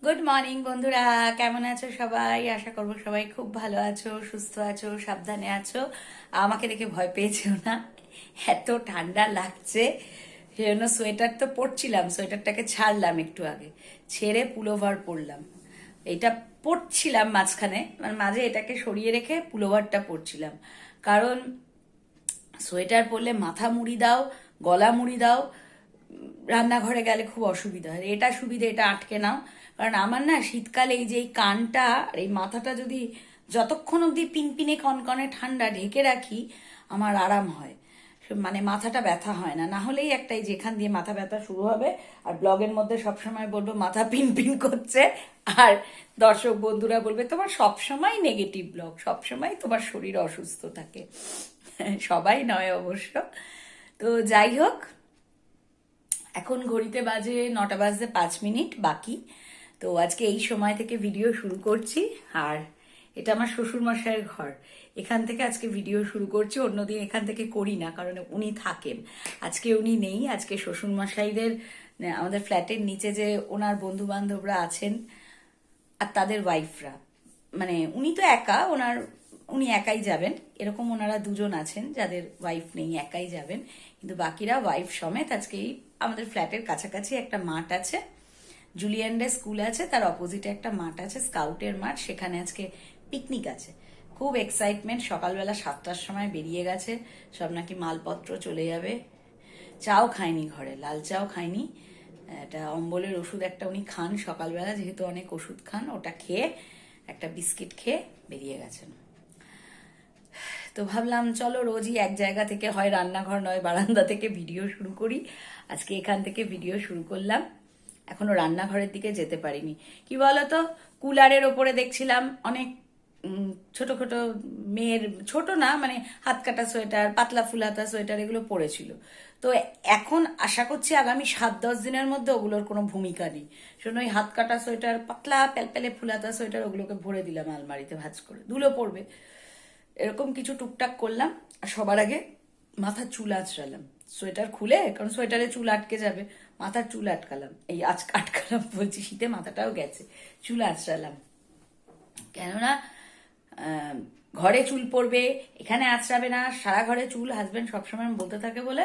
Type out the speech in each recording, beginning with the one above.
Good morning বন্ধুরা, কেমন আছো সবাই? আশা করবো সবাই খুব ভালো আছো, সুস্থ আছো, সাবধানে আছো। আমাকে দেখে ভয় পেয়েছো না? এত ঠান্ডা লাগছে সেজন্য সোয়েটার তো পরছিলাম, সোয়েটারটাকে ছাড়লাম একটু আগে, ছেড়ে পুলোভার পরলাম। এটা পরছিলাম মাঝখানে, মানে মাঝে এটাকে সরিয়ে রেখে পুলোভারটা পরছিলাম। কারণ সোয়েটার পরলে মাথা মুড়ি দাও, গলা মুড়ি দাও, রান্নাঘরে গেলে খুব অসুবিধা হয়। এটা সুবিধা, এটা আটকে নাও। কারণ আমার না শীতকালে এই যে এই কানটা আর এই মাথাটা যদি যতক্ষণ অব্দি পিনপিনে কনকনে ঠান্ডা ঢেকে রাখি আমার আরাম হয়, মানে মাথাটা ব্যথা হয় না। না হলেই একটাই যেখান দিয়ে মাথা ব্যথা শুরু হবে। আর ব্লগের মধ্যে সবসময় বলবো মাথা পিন করছে, আর দর্শক বন্ধুরা বলবে তোমার সবসময় নেগেটিভ ব্লগ, সবসময় তোমার শরীর অসুস্থ থাকে। সবাই নয় অবশ্য। তো যাই হোক, এখন ঘড়িতে বাজে 9টা বাজতে 5 মিনিট বাকি। তো আজকে এই সময় থেকে ভিডিও শুরু করছি। আর এটা আমার শ্বশুর মশাইয়ের ঘর, এখান থেকে আজকে ভিডিও শুরু করছি। অন্যদিন এখান থেকে করি না, কারণ উনি থাকেন। আজকে উনি নেই, আজকে শ্বশুর মশাইদের আমাদের ফ্ল্যাটের নিচে যে ওনার বন্ধু বান্ধবরা আছেন আর তাদের ওয়াইফরা, মানে উনি তো একা, উনি একাই যাবেন, এরকম ওনারা দুজন আছেন যাদের ওয়াইফ নেই, একাই যাবেন। কিন্তু বাকিরা ওয়াইফ সমেত আজকে আমাদের ফ্ল্যাটের কাছাকাছি একটা মাঠ আছে, জুলিয়ান ডে স্কুল আছে, তার অপোজিটে একটা মাঠ আছে, স্কাউটের মাঠ, সেখানে আজকে পিকনিক আছে। খুব এক্সাইটমেন্ট, সকালবেলা 7টার সময় বেরিয়ে গেছে, সব নাকি মালপত্র চলে যাবে। চাও খায়নি ঘরে, লাল চাও খায়নি। এটা অম্বলের ওষুধ একটা উনি খান সকালবেলা, যেহেতু অনেক ওষুধ খান, ওটা খেয়ে একটা বিস্কিট খেয়ে বেরিয়ে গেছেন। তো ভাবলাম চলো রোজই এক জায়গা থেকে, হয় রান্নাঘর নয় বারান্দা থেকে ভিডিও শুরু করি। আজকে এখান থেকে ভিডিও শুরু করলাম। এখনো রান্নাঘরের দিকে যেতে পারিনি। কি বলতো, কুলারের ওপরে দেখছিলাম অনেক ছোট ছোট মেয়ের, ছোট না মানে হাত কাটা সোয়েটার, পাতলা ফুলাতা সোয়েটার এগুলো পড়েছিল। তো এখন আশা করছি আগামী 7-10 দিনের মধ্যে ওগুলোর কোনো ভূমিকা নেই। শোনো, ওই হাত কাটা সোয়েটার, পাতলা প্যালপ্যালে ফুলাতা সোয়েটার, ওগুলোকে ভরে দিলাম আলমারিতে ভাঁজ করে, ধুলো পড়বে। এরকম কিছু টুকটাক করলাম। আর সবার আগে মাথার চুল আঁচড়ালাম, সোয়েটার খুলে, কারণ সোয়েটারে চুল আটকে যাবে, মাথার চুল আটকালাম, এই আজ আটকালাম বলছি, শীতে মাথাটাও গেছে, চুল আঁচড়ালাম। কেননা ঘরে চুল পড়বে, এখানে আঁচড়াবে না, সারা ঘরে চুল। হাজবেন্ড সবসময় বলতে থাকে বলে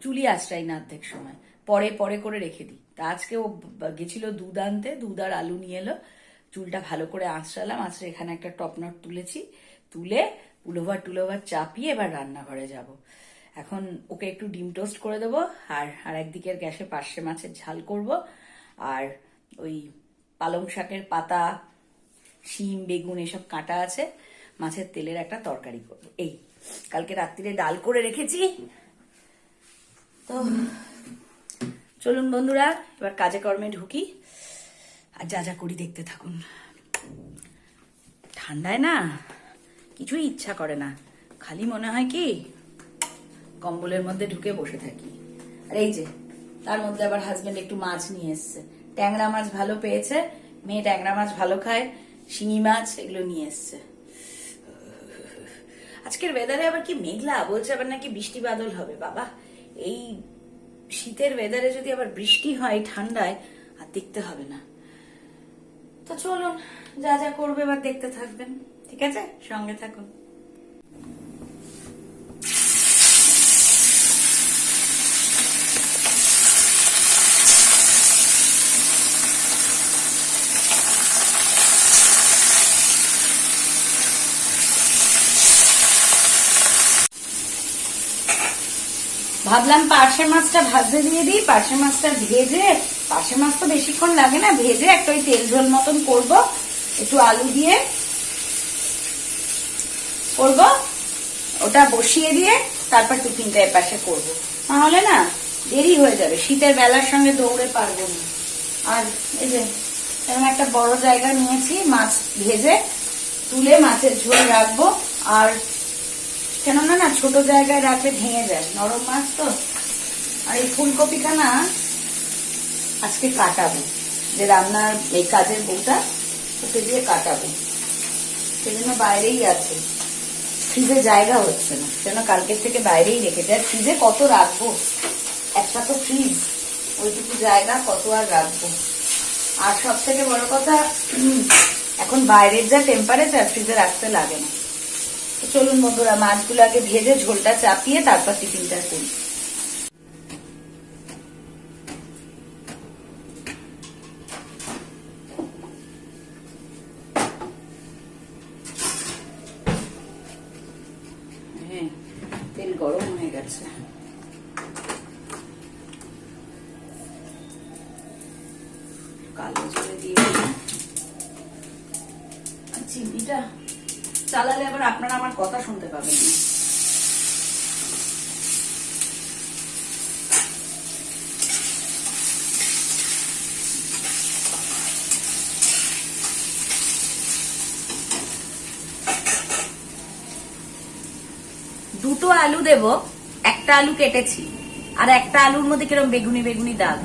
চুলই আঁচড়াই না অর্ধেক সময়, পরে পরে করে রেখে দিই। তা আজকে ও গেছিল দুধ আনতে, দুধ আর আলু নিয়ে এলো, চুলটা ভালো করে আঁচড়ালাম, আঁচড়ে এখানে একটা টপ নট তুলেছি, তুলে পুলোভার টুলোভার চাপিয়ে এবার রান্নাঘরে যাব। এখন ওকে একটু ডিম টোস্ট করে দেবো, আর একদিকের গ্যাসে পার্শে মাছের ঝাল করব, আর ওই পালং শাকের পাতা, শিম, বেগুন এসব কাটা আছে, মাছের তেলের একটা তরকারি করব। এই কালকে রাত্রিরে ডাল করে রেখেছি। তো চলুন বন্ধুরা, এবার কাজে কর্মে ঢুকি, আর যা যা করি দেখতে থাকুন। ঠান্ডায় না কিছুই ইচ্ছা করে না, খালি মনে হয় কি কম্বলের মধ্যে ঢুকে বসে থাকি। আর এই যে তার মধ্যে আবার হাজবেন্ড একটু মাছ নিয়ে এসছে, ট্যাংরা মাছ ভালো পেয়েছে, মেয়ে ট্যাংরা মাছ ভালো খায়, শিঙি মাছ এগুলো নিয়ে এসছে। আজকের ওয়েদারে আবার কি মেঘলা, বলছে আবার নাকি বৃষ্টি বাদল হবে। বাবা, এই শীতের ওয়েদারে যদি আবার বৃষ্টি হয় ঠান্ডায়, আর দেখতে হবে না। তো চলুন, যা যা করবে এবার দেখতে থাকবেন, ঠিক আছে? সঙ্গে থাকুন। ভাবলাম পার্শে মাছটা ভাজতে দিয়ে দিই, পার্শে মাছটা ভেজে, পার্শে মাছ তো বেশিক্ষণ লাগে না, ভেজে একটা ওই তেল ঝোল মতন করবো, একটু আলু দিয়ে করবো, ওটা বসিয়ে দিয়ে তারপর টিফিনটা এর পাশে করবো। তাহলে না দেরি হয়ে যাবে, শীতের বেলার সঙ্গে দৌড়ে পারবো না। আর এই যে এরকম একটা বড় জায়গা নিয়েছি, মাছ ভেজে তুলে মাছের ঝোল রাখবো। আর কেননা না ছোট জায়গায় রাখলে ভেঙে যায়, নরম মাছ তো। আর এই ফুলকপিটা না আজকে কাটাবো, যে রান্নার এই কাজের বউটা, ওকে দিয়ে কাটাবো, সেজন্য বাইরেই আছে, ফ্রিজে জায়গা হচ্ছে না, সেজন্য কালকের থেকে বাইরেই রেখেছে। আর ফ্রিজে কত রাখবো, একটা তো ফ্রিজ, ওইটুকু জায়গা কত আর রাখবো। আর সব থেকে বড় কথা, এখন বাইরের যা টেম্পারেচার, ফ্রিজে রাখতে লাগে না। তো চলুন বন্ধুরা, মাছগুলো আগে ভেজে ঝোলটা চাপিয়ে তারপর টিফিনটা করি। হ্যাঁ, তেল গরম হয়ে গেছে। কালো জিরে দিয়ে চিনিটা চালালে আবার আপনারা আমার কথা শুনতে পাবেন না। দুটো আলু দেব, একটা আলু কেটেছি, আর একটা আলুর মধ্যে কিরকম বেগুনি বেগুনি দাগ,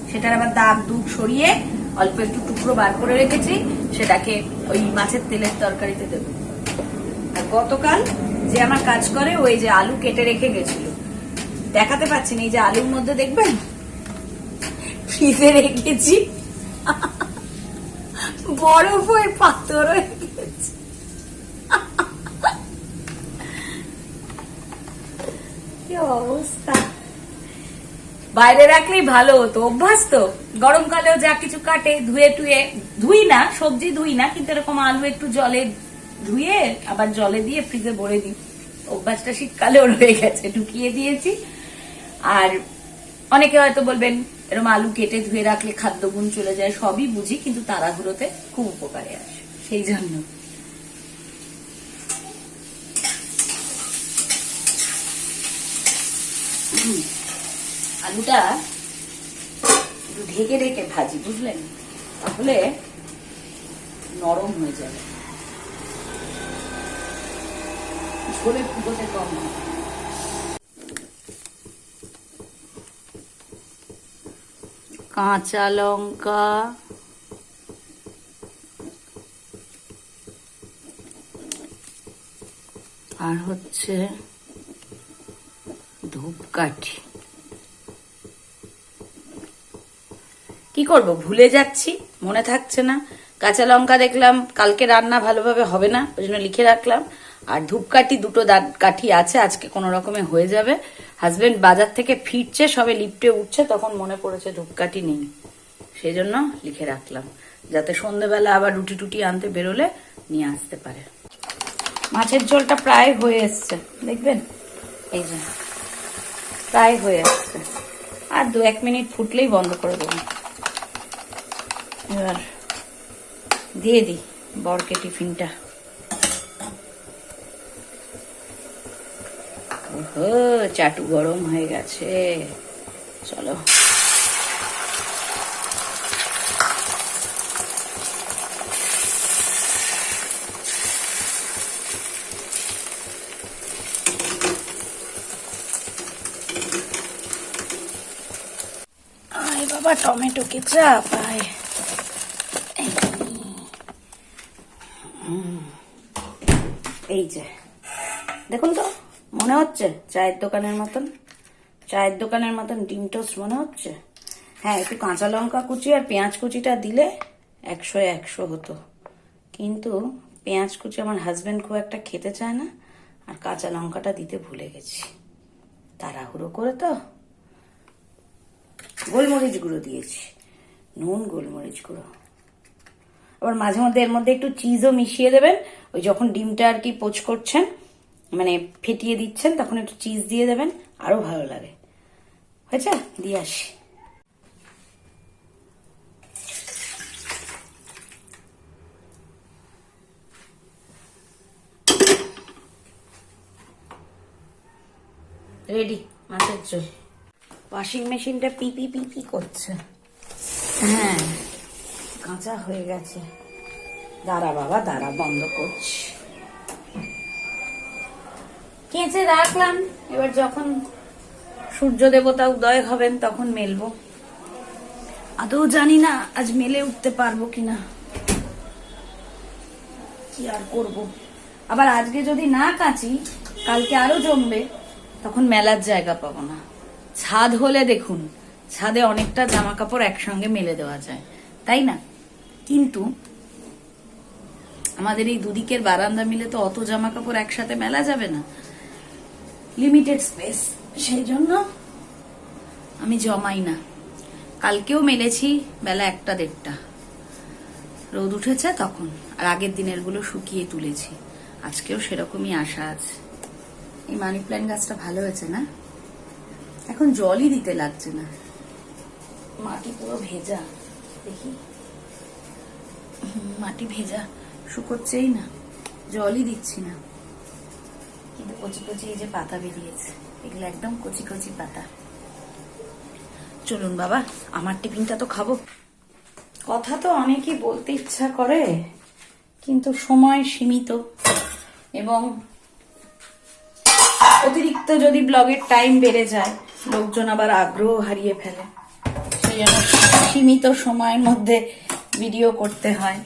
সেটার আবার দাগ দুধ সরিয়ে অল্প একটু টুকরো বার করে রেখেছি, সেটাকে ওই মাছের তেলের তরকারিতে দেব। আর গতকাল যে আমার কাজ করে, ওই যে আলু কেটে রেখে গেছিল, দেখাতে পাচ্ছি না, এই যে আলুর মধ্যে দেখবেন ফ্রিজে রেখেছি, বরফ হয়ে পাথর হয়ে গেছে। কি অবস্থা! বাইরে রাখলেই ভালো হতো, অভ্যাস তো। গরমকালেও যা কিছু কাটে ধুয়ে টুয়ে, ধুই না সবজি, ধুই না, কিন্তু এরকম আলু একটু জলে ধুয়ে আবার জলে দিয়ে ফ্রিজে ভরে দিই। অভ্যাসটা শীতকালেও রয়ে গেছে, ঢুকিয়ে দিয়েছি। আর অনেকে হয়তো বলবেন এরকম আলু কেটে ধুয়ে রাখলে খাদ্যগুণ চলে যায়, সবই বুঝি, কিন্তু তাড়াহুড়োতে খুব উপকারে আসে, সেই জন্য। আলুটা একটু ঢেকে ঢেকে ভাজি, বুঝলেন, তাহলে নরম হয়ে যাবে, ঝোলে ফুটোতে কম হয়। কাঁচা লঙ্কা, আর হচ্ছে ধূপকাঠি। কি করব, ভুলে যাচ্ছি, মনে থাকছে না। কাঁচা লঙ্কা দেখলাম কালকে রান্না ভালোভাবে হবে না, ওই জন্য লিখে রাখলাম। আর ধূপকাঠি দুটো কাঠি আছে, আজকে কোনো রকমে হয়ে যাবে। হাজবেন্ড বাজার থেকে ফিরছে, সবে লিফটে উঠছে, তখন মনে পড়েছে ধূপকাঠি নেই, সেই জন্য লিখে রাখলাম, যাতে সন্ধ্যেবেলা আবার রুটি টুটি আনতে বেরোলে নিয়ে আসতে পারে। মাছের ঝোলটা প্রায় হয়ে এসছে, দেখবেন, এই যে প্রায় হয়ে আসছে। আর 2-1 মিনিট ফুটলেই বন্ধ করে দেবো। এবার দিয়ে দিই বরকে টিফিনটা। ওহো, চাটু গরম হয়ে গেছে, চলো। আয় বাবা, টমেটো কেচাপ আয়। এই যে দেখুন তো, মনে হচ্ছে চায়ের দোকানের মতন, চায়ের দোকানের মতন ডিম টোস্ট মনে হচ্ছে। হ্যাঁ, একটু কাঁচা লঙ্কা কুচি আর পেঁয়াজ কুচিটা দিলে 100-100 হতো, কিন্তু পেঁয়াজ কুচি আমার হাজবেন্ড খুব একটা খেতে চায় না, আর কাঁচা লঙ্কাটা দিতে ভুলে গেছি তাড়াহুড়ো করে। তো গোলমরিচ গুঁড়ো দিয়েছি, নুন, গোলমরিচ গুঁড়ো। আবার মাঝে মধ্যে এর মধ্যে একটু চিজও মিশিয়ে দেবেন, ওই যখন ডিমটা আর কি পোচ করছেন, মানে ফেটিয়ে দিচ্ছেন, তখন একটু চিজ দিয়ে দেবেন, আরো ভালো লাগে। হয়েছে, দিয়ে আসি। রেডি মাছের ঝোল। ওয়াশিং মেশিনটা পিপি পিপি করছে। হ্যাঁ, কাঁচা হয়ে গেছে। দাঁড়া বাবা দাঁড়া, বন্ধ করছি। কেচে রাখলাম, এবার যখন সূর্য দেবতা উদয় হবেন তখন মেলবো। আদৌ জানি না আজ মেলে উঠতে পারবো কিনা, কি আর করব। আবার আজকে যদি না কাচি, কালকে আরো জমবে, তখন মেলার জায়গা পাবো না। ছাদ হলে দেখুন, ছাদে অনেকটা জামা কাপড় একসঙ্গে মেলে দেওয়া যায়, তাই না? কিন্তু আমাদের এই দুদিকের বারান্দা মিলে তো অত জামা কাপড় একসাথে মেলা যাবে না, লিমিটেড স্পেস, সেই জন্য আমি জমাই না। কালকেও মেলেছি বেলা 1টা-1:30, রোদ উঠেছে তখন, আর আগের দিনের গুলো শুকিয়ে তুলেছি। আজকেও সেরকমই আশা আছে। এই মানি প্ল্যান্ট গাছটা ভালো হয়েছে না? এখন জলই দিতে লাগছে না, মাটি পুরো ভেজা। দেখি, মাটি ভেজা, শুকোচ্ছেই না, জলই দিচ্ছি না। কিন্তু কচি কচি এই যে পাতা বেরিয়েছে, এগুলো একদম কচি কচি পাতা। চলুন বাবা, আমার টিফিনটা তো খাবো। কথা তো অনেকই বলতে ইচ্ছা করে, কিন্তু সময় সীমিত, এবং অতিরিক্ত যদি ব্লগের টাইম বেড়ে যায় লোকজন আবার আগ্রহ হারিয়ে ফেলে। সেই জন্য সীমিত সময়ের মধ্যে ভিডিও করতে হয়।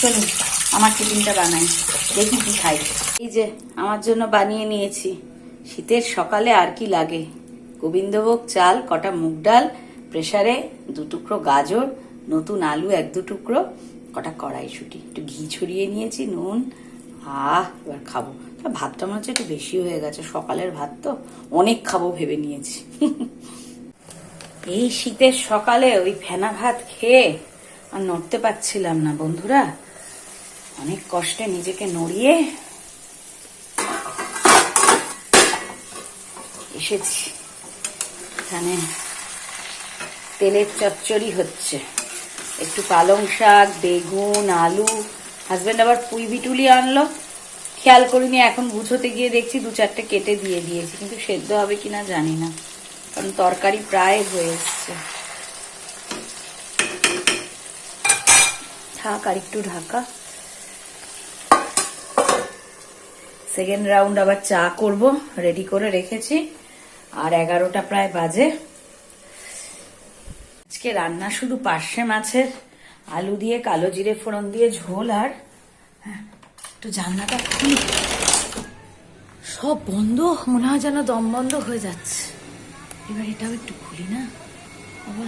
চলুন আমার টিফিনটা বানাই, দেখি কি খাই। এই যে আমার জন্য বানিয়ে নিয়েছি, শীতের সকালে আর কি লাগে, গোবিন্দভোগ চাল, কটা মুগ ডাল, প্রেসারে 2 টুকরো গাজর, নতুন আলু 1-2 টুকরো, কটা কড়াইশুঁটি, একটু ঘি ছড়িয়ে নিয়েছি, নুন। এবার খাবো। ভাতটা মনে হচ্ছে একটু বেশি হয়ে গেছে, সকালের ভাত তো অনেক খাবো ভেবে নিয়েছি। এই শীতের সকালে ওই ফেনা ভাত খেয়ে আর নড়তে পারছিলাম না বন্ধুরা। অনেক কষ্টে নিজেকে নড়িয়ে এসেছি। এখানে তেলের চচ্চড়ি হচ্ছে, একটু পালং শাক, বেগুন, আলু। হাজবেন্ড আবার পুঁই বিটুলি আনলো, খেয়াল করিনি, এখন গুছোতে গিয়ে দেখছি 2-4টে কেটে দিয়ে দিয়েছি, কিন্তু সেদ্ধ হবে কিনা জানি না, কারণ তরকারি প্রায় হয়ে এসছে। থাক আর একটু ঢাকা। সেকেন্ড রাউন্ড আবার চা করব, রেডি করে রেখেছি, আর 11টা প্রায় বাজে। আজকে রান্না শুধু পার্শে মাছের আলু দিয়ে কালো জিরে ফোড়ন দিয়ে ঝোল। আর একটু জানলাটা খুলি, সব বন্ধ, মনে হয় যেন দম বন্ধ হয়ে যাচ্ছে। এবার এটাও একটু খুলি না বাবা।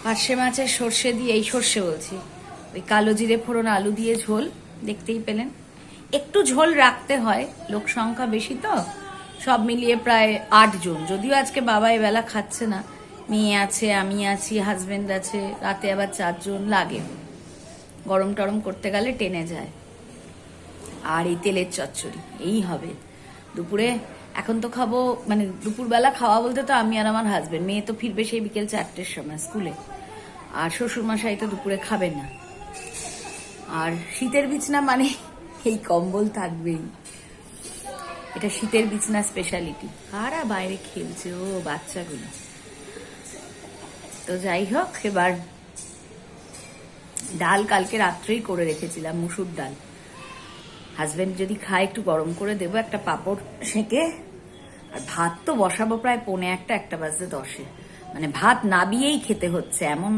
পার্শে মাছের সর্ষে দিয়ে, এই সর্ষে বলছি, ওই কালো জিরে ফোড়ন আলু দিয়ে ঝোল, দেখতেই পেলেন। একটু ঝোল রাখতে হয়, লোক সংখ্যা বেশি তো, সব মিলিয়ে প্রায় 8 জন। যদিও আজকে বাবা এবেলা খাচ্ছে না, মেয়ে আছে, আমি আছি, হাজবেন্ড আছে, রাতে আবার 4 জন লাগে, গরম টরম করতে গেলে টেনে যায়। আর এই তেলের চচ্চড়ি এই হবে দুপুরে। এখন তো খাবো, মানে দুপুরবেলা খাওয়া বলতে তো আমি আর আমার হাজবেন্ড, মেয়ে তো ফিরবে সেই বিকেল 4টের সময় স্কুলে, আর শ্বশুরমশাই তো দুপুরে খাবেন না। আর শীতের বিছনা মানে এই কম্বল থাকবেই, এটা শীতের বিছনা স্পেশালিটি। কারা বাইরে খেলছে, ও বাচ্চাগুলো। তো যাই হোক, এবার ডাল কালকে রাত্রেই করে রেখেছিলাম, মুসুর ডাল। হাজবেন্ড যদি খায় একটু গরম করে দেবো, একটা পাঁপড় সেঁকে। আর ভাত তো বসাবো প্রায় 1:45, 1:10। মানে ভাত নাবিয়েই খেতে হচ্ছে, এমন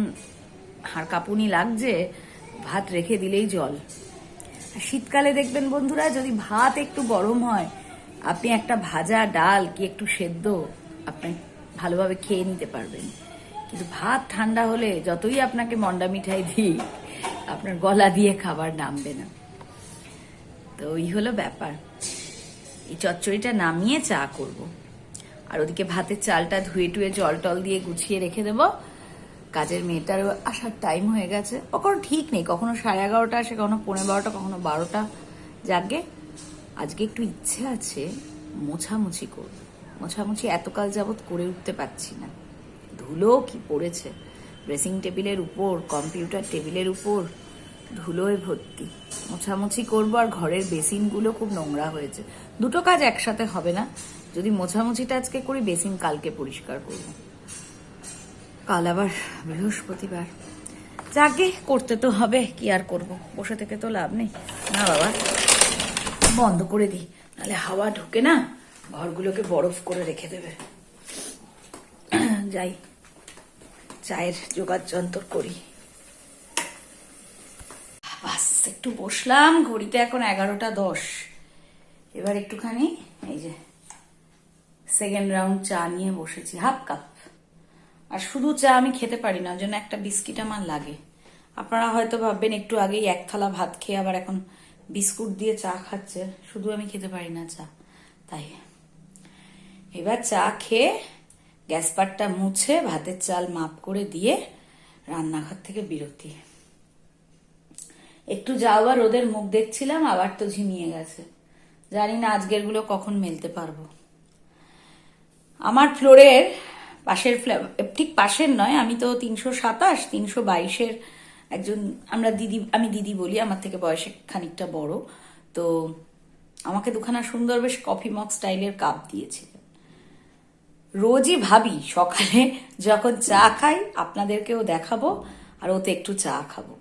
হাড় কাঁপুনি লাগছে, ভাত রেখে দিলেই জল। আর শীতকালে দেখবেন বন্ধুরা, যদি ভাত একটু গরম হয়, আপনি একটা ভাজা ডাল কি একটু সেদ্ধ আপনি ভালোভাবে খেয়ে নিতে পারবেন। কিন্তু ভাত ঠান্ডা হলে যতই আপনাকে মন্ডা মিঠাই দিই, আপনার গলা দিয়ে খাবার নামবে না। তো ওই হলো ব্যাপার। এই চচ্চড়িটা নামিয়ে চা করব, আর ওদিকে ভাতের চালটা ধুয়ে টুয়ে জল টল দিয়ে গুছিয়ে রেখে দেবো। কাজের মেয়েটারও আসার টাইম হয়ে গেছে, কখনো ঠিক নেই, কখনো 11:30 আসে, কখনো 11:45, কখনো 12টা জাগে। আজকে একটু ইচ্ছে আছে মোছামুছি করব। মোছামুছি এতকাল যাবৎ করে উঠতে পারছি না, ধুলো কি পড়েছে ড্রেসিং টেবিলের উপর, কম্পিউটার টেবিলের উপর, ধুলোয় ভর্তি। মোছামুছি করবো, আর ঘরের বেসিনগুলো খুব নোংরা হয়েছে। দুটো কাজ একসাথে হবে না, যদি মোছামুছিটা আজকে করি, বেসিন কালকে পরিষ্কার করব। কাল আবার বৃহস্পতিবার, যাকে করতে তো হবে, কি আর করব, বসে থেকে তো লাভ নেই। না বাবা, বন্ধ করে দিই, নাহলে হাওয়া ঢুকে না, ঘরগুলোকে বরফ করে রেখে দেবে। যাই, চায়ের জোগাড় যন্ত্র করি। বাস একটু বসলাম, ঘড়িতে এখন 11:10। এবার একটুখানি এই যে সেকেন্ড রাউন্ড চা নিয়ে বসেছি, হাফ কাপ। আর শুধু চা আমি খেতে পারি না, ওই জন্য একটা বিস্কিট আমার লাগে। আপনারা হয়তো ভাববেন একটু আগেই এক থালা ভাত খেয়ে আবার এখন বিস্কুট দিয়ে চা খাচ্ছে। শুধু আমি খেতে পারি না চা, তাই এবার চা খেয়ে গ্যাস পাটটা মুছে ভাতের চাল মাপ করে দিয়ে রান্নাঘর থেকে বিরতি। একটু যাওয়া রোদের মুখ দেখছিলাম, আবার তো ঝিমিয়ে গেছে। জানি না আজকের গুলো কখন মেলতে পারবো। আমার ফ্লোরের পাশের ঠিক পাশের নয়, আমি তো 327 322-এর একজন, আমি দিদি বলি, আমার থেকে বয়সে খানিকটা বড়। তো আমাকে দুখানা সুন্দর বেশ কফি মগ স্টাইলের কাপ দিয়েছিলেন। রোজই ভাবি সকালে যখন চা খাই আপনাদেরকেও দেখাবো আর ওতে একটু চা খাবো।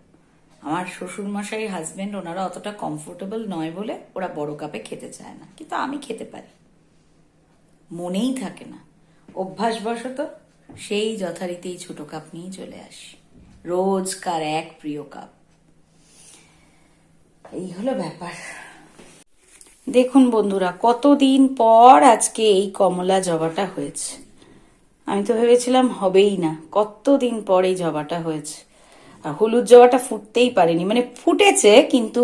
আমার শ্বশুর মশাই হাজবেন্ড ওনারা অতটা কমফোর্টেবল নয় বলে ওরা বড় কাপে খেতে চায় না, কিন্তু আমি খেতে পারি, মনেই থাকে না, অভ্যাসবশত সেই যথারীতি ছোট কাপ নিয়ে চলে আসি, রোজকার এক প্রিয় কাপ। এই হলো ব্যাপার। দেখুন বন্ধুরা, কতদিন পর আজকে এই কমলা জবাটা হয়েছে। আমি তো ভেবেছিলাম হবেই না, কতদিন পর এই জবাটা হয়েছে। আর হলুদ জবাটা ফুটতেই পারেনি, মানে ফুটেছে কিন্তু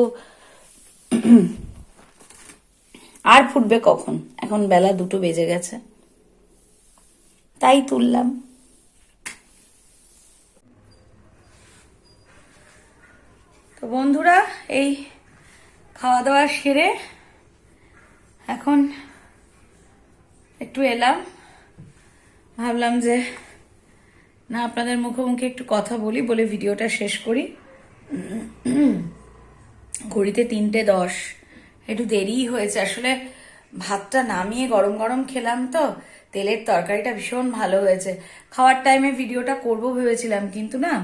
আর ফুটবে কখন, এখন বেলা 2টো বেজে গেছে, তাই তুললাম। তো বন্ধুরা, এই খাওয়া দাওয়া সেরে এখন একটু এলাম, ভাবলাম যে না আপনাদের মুখোমুখি একটু কথা বলি, বলে ভিডিওটা শেষ করি। ঘড়িতে 3টে 10, একটু দেরিই হয়েছে আসলে। ভাতটা নামিয়ে গরম গরম খেলাম তো, তেলের তরকারিটা ভীষণ ভালো হয়েছে। খাওয়ার টাইমে ভিডিওটা করব ভেবেছিলাম, কিন্তু না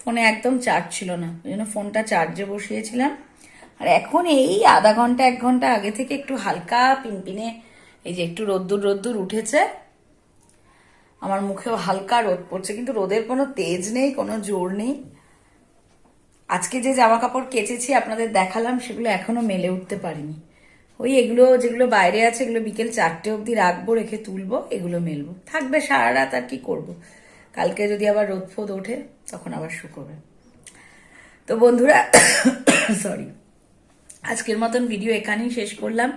ফোনে একদম চার্জ ছিল না, ওই জন্য ফোনটা চার্জে বসিয়েছিলাম। আর এখন এই আধা ঘন্টা 1 ঘন্টা আগে থেকে একটু হালকা পিনপিনে, এই যে একটু রোদ্দুর রোদ্দুর উঠেছে, আমার মুখেও হালকা রোদ পড়ছে, কিন্তু রোদের কোনো তেজ নেই, কোনো জোর নেই। আজকে যে জামা কাপড় কেচেছি আপনাদের দেখালাম, সেগুলো এখনো মেলে উঠতে পারিনি। ওই এগুলো যেগুলো বাইরে আছে এগুলো বিকেল 4টে অবধি রাখবো, রেখে তুলবো, এগুলো মেলবো, থাকবে সারা রাত। আর কি করব, কালকে যদি আবার রোদ ফোদ ওঠে তখন আবার শুকোবে। তো বন্ধুরা সরি, আজকের মতন ভিডিও এখানেই শেষ করলাম।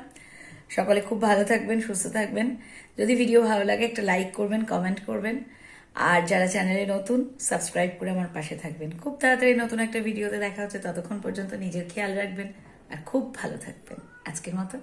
সকলে খুব ভালো থাকবেন, সুস্থ থাকবেন। যদি ভিডিও ভালো লাগে একটা লাইক করবেন, কমেন্ট করবেন, আর যারা চ্যানেলে নতুন সাবস্ক্রাইব করে আমার পাশে থাকবেন। খুব তাড়াতাড়ি নতুন একটা ভিডিওতে দেখা হচ্ছে, ততক্ষণ পর্যন্ত নিজের খেয়াল রাখবেন আর খুব ভালো থাকবেন। আজকের মতো